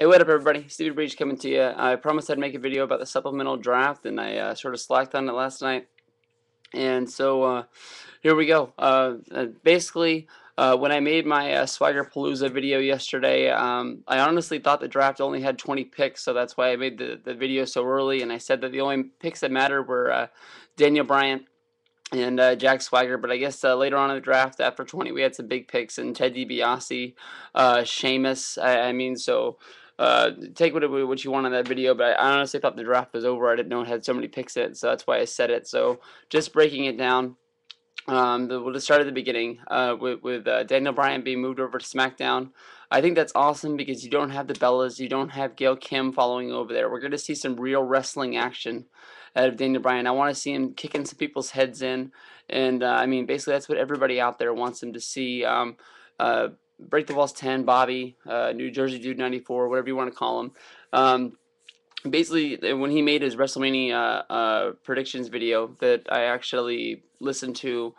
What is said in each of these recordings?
Hey, what up, everybody? Steviebreech coming to you. I promised I'd make a video about the supplemental draft, and I sort of slacked on it last night. And so here we go. Basically, when I made my Swagger Palooza video yesterday, I honestly thought the draft only had 20 picks, so that's why I made the video so early. And I said that the only picks that mattered were Daniel Bryant and Jack Swagger. But I guess later on in the draft, after 20, we had some big picks, and Ted DiBiase, Sheamus. I mean, so take what you want on that video, but I honestly thought the draft was over. I didn't know it had so many picks in it, so that's why I said it. So just breaking it down. We'll just start at the beginning with Daniel Bryan being moved over to SmackDown. I think that's awesome because you don't have the Bellas, you don't have Gail Kim following over there. We're going to see some real wrestling action out of Daniel Bryan. I want to see him kicking some people's heads in, and I mean, basically that's what everybody out there wants him to see. Break the Walls 10, Bobby, New Jersey Dude 94, whatever you want to call him. Basically, when he made his WrestleMania predictions video that I actually listened to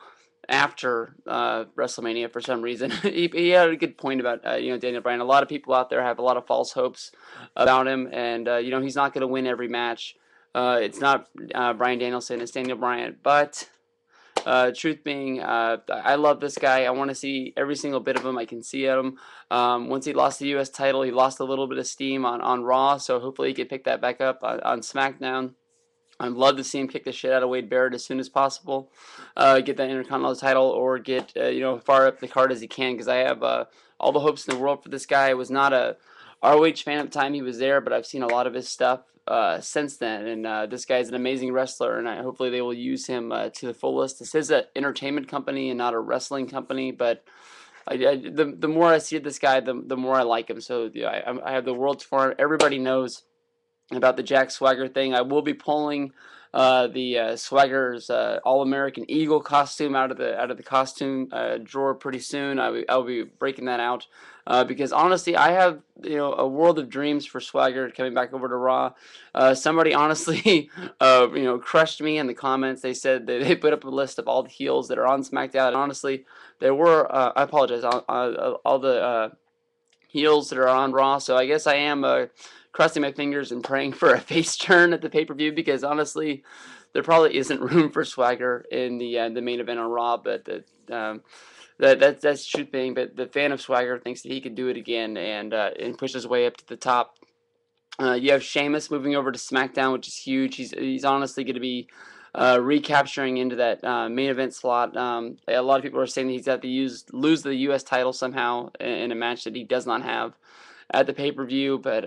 after WrestleMania for some reason, he had a good point about Daniel Bryan. A lot of people out there have a lot of false hopes about him, and he's not going to win every match. It's not Bryan Danielson, it's Daniel Bryan, but. Truth being, I love this guy. I want to see every single bit of him I can see at him. Once he lost the U.S. title, he lost a little bit of steam on Raw, so hopefully he can pick that back up on SmackDown. I'd love to see him kick the shit out of Wade Barrett as soon as possible, get that Intercontinental title, or get far up the card as he can, because I have all the hopes in the world for this guy. I was not a ROH fan at the time he was there, but I've seen a lot of his stuff since then, and this guy's an amazing wrestler, and hopefully they will use him to the fullest. This is an entertainment company and not a wrestling company, but the more I see this guy, the more I like him. So yeah, I have the world for him. Everybody knows about the Jack Swagger thing. I will be pulling the Swagger's All-American Eagle costume out of the costume drawer pretty soon. I'll be breaking that out because honestly, I have a world of dreams for Swagger coming back over to Raw. Somebody honestly crushed me in the comments. They said they put up a list of all the heels that are on SmackDown. And honestly, there were I apologize all the heels that are on Raw. So I guess I am crossing my fingers and praying for a face turn at the pay-per-view, because honestly, there probably isn't room for Swagger in the main event on Raw. But that's the true thing. But the fan of Swagger thinks that he could do it again and push his way up to the top. You have Sheamus moving over to SmackDown, which is huge. He's honestly going to be recapturing into that main event slot. A lot of people are saying that he's got to lose the U.S. title somehow in a match that he does not have at the pay-per-view, but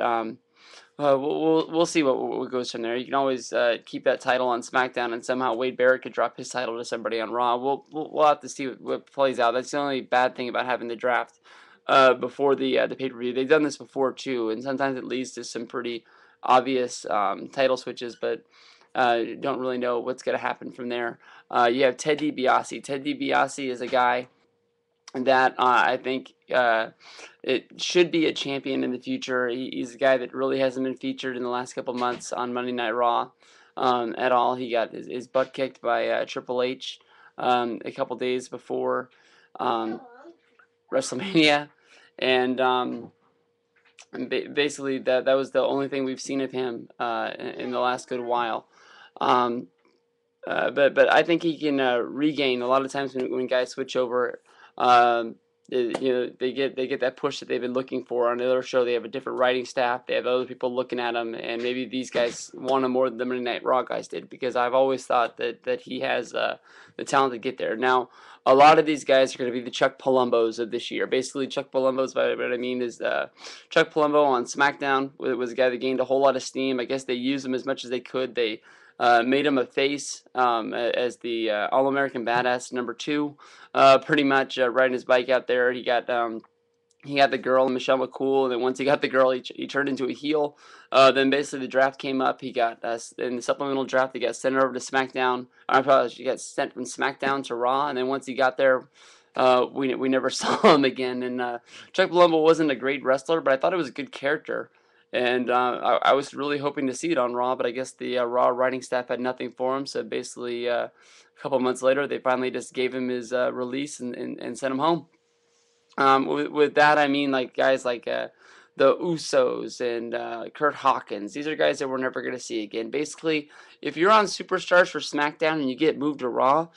we'll see what goes from there. You can always keep that title on SmackDown, and somehow Wade Barrett could drop his title to somebody on Raw. We'll have to see what plays out. That's the only bad thing about having the draft before the pay-per-view. They've done this before too, and sometimes it leads to some pretty obvious title switches, but don't really know what's going to happen from there. You have Ted DiBiase. Ted DiBiase is a guy that I think it should be a champion in the future. He's a guy that really hasn't been featured in the last couple months on Monday Night Raw at all. He got his butt kicked by Triple H a couple days before WrestleMania, and basically that was the only thing we've seen of him in the last good while. But I think he can regain. A lot of times when guys switch over, they get that push that they've been looking for. On another show, they have a different writing staff. They have other people looking at them, and maybe these guys want him more than the Monday Night Raw guys did, because I've always thought that he has the talent to get there. Now, a lot of these guys are going to be the Chuck Palombos of this year. Basically, Chuck Palombos, what I mean is Chuck Palumbo on SmackDown was a guy that gained a whole lot of steam. I guess they used him as much as they could. They made him a face as the All-American Badass #2, pretty much riding his bike out there. He got the girl, Michelle McCool, and then once he got the girl, he turned into a heel. Then basically the draft came up. He got in the supplemental draft. He got sent over to SmackDown. I apologize. He got sent from SmackDown to Raw, and then once he got there, we never saw him again. And Chuck Palumbo wasn't a great wrestler, but I thought it was a good character. And I was really hoping to see it on Raw, but I guess the Raw writing staff had nothing for him. So basically, a couple months later, they finally just gave him his release and sent him home. With that, I mean like guys like the Usos and Kurt Hawkins. These are guys that we're never going to see again. Basically, if you're on Superstars for SmackDown and you get moved to Raw,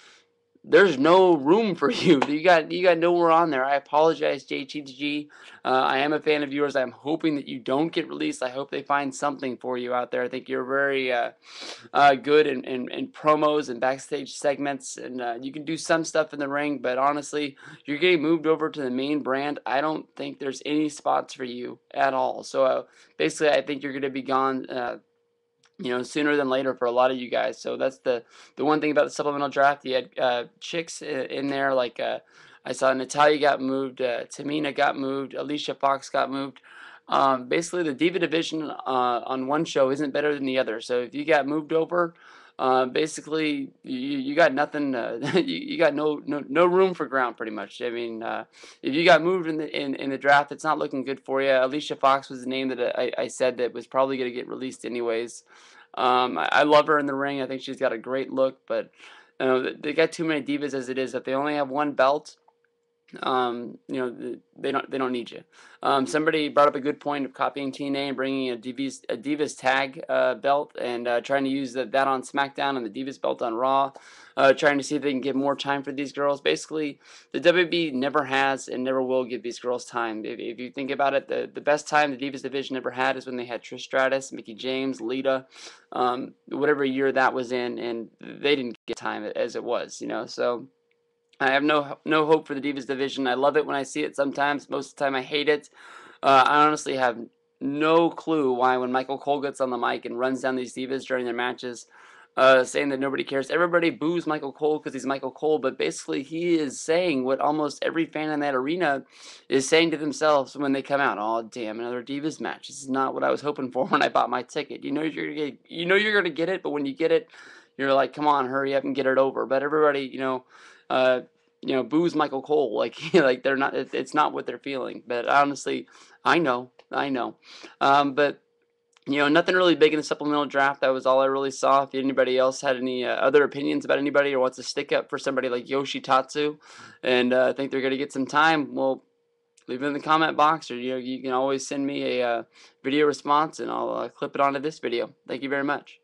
there's no room for you. You got nowhere on there. I apologize, JTG. I am a fan of yours. I'm hoping that you don't get released. I hope they find something for you out there. I think you're very good in promos and backstage segments, and you can do some stuff in the ring. But honestly, you're getting moved over to the main brand. I don't think there's any spots for you at all. So basically, I think you're going to be gone. Sooner than later for a lot of you guys. So that's the one thing about the supplemental draft. You had chicks in there like I saw Natalya got moved, Tamina got moved, Alicia Fox got moved. Basically, the Diva division on one show isn't better than the other. So if you got moved over, basically you got nothing. You got no room for ground pretty much. I mean, if you got moved in the draft, it's not looking good for you. Alicia Fox was the name that I said that was probably going to get released anyways. I love her in the ring. I think she's got a great look, but they got too many divas as it is. If they only have one belt, they don't need you. Somebody brought up a good point of copying TNA and bringing a Divas tag belt and trying to use that on SmackDown and the Divas belt on Raw. Trying to see if they can give more time for these girls. Basically, the WB never has and never will give these girls time. If you think about it, the best time the Divas division ever had is when they had Trish Stratus, Mickie James, Lita, whatever year that was in, and they didn't get time as it was, so. I have no hope for the Divas division. I love it when I see it sometimes. Most of the time I hate it. I honestly have no clue why when Michael Cole gets on the mic and runs down these Divas during their matches, saying that nobody cares. Everybody boos Michael Cole because he's Michael Cole, but basically he is saying what almost every fan in that arena is saying to themselves when they come out. Oh, damn, another Divas match. This is not what I was hoping for when I bought my ticket. You're gonna get it, but when you get it, you're like, come on, hurry up and get it over. But everybody, uh, boos Michael Cole. Like, like they're not. It's not what they're feeling. But honestly, I know. But nothing really big in the supplemental draft. That was all I really saw. If anybody else had any other opinions about anybody or wants to stick up for somebody like Yoshitatsu, and think they're gonna get some time, well, leave it in the comment box, or you can always send me a video response, and I'll clip it onto this video. Thank you very much.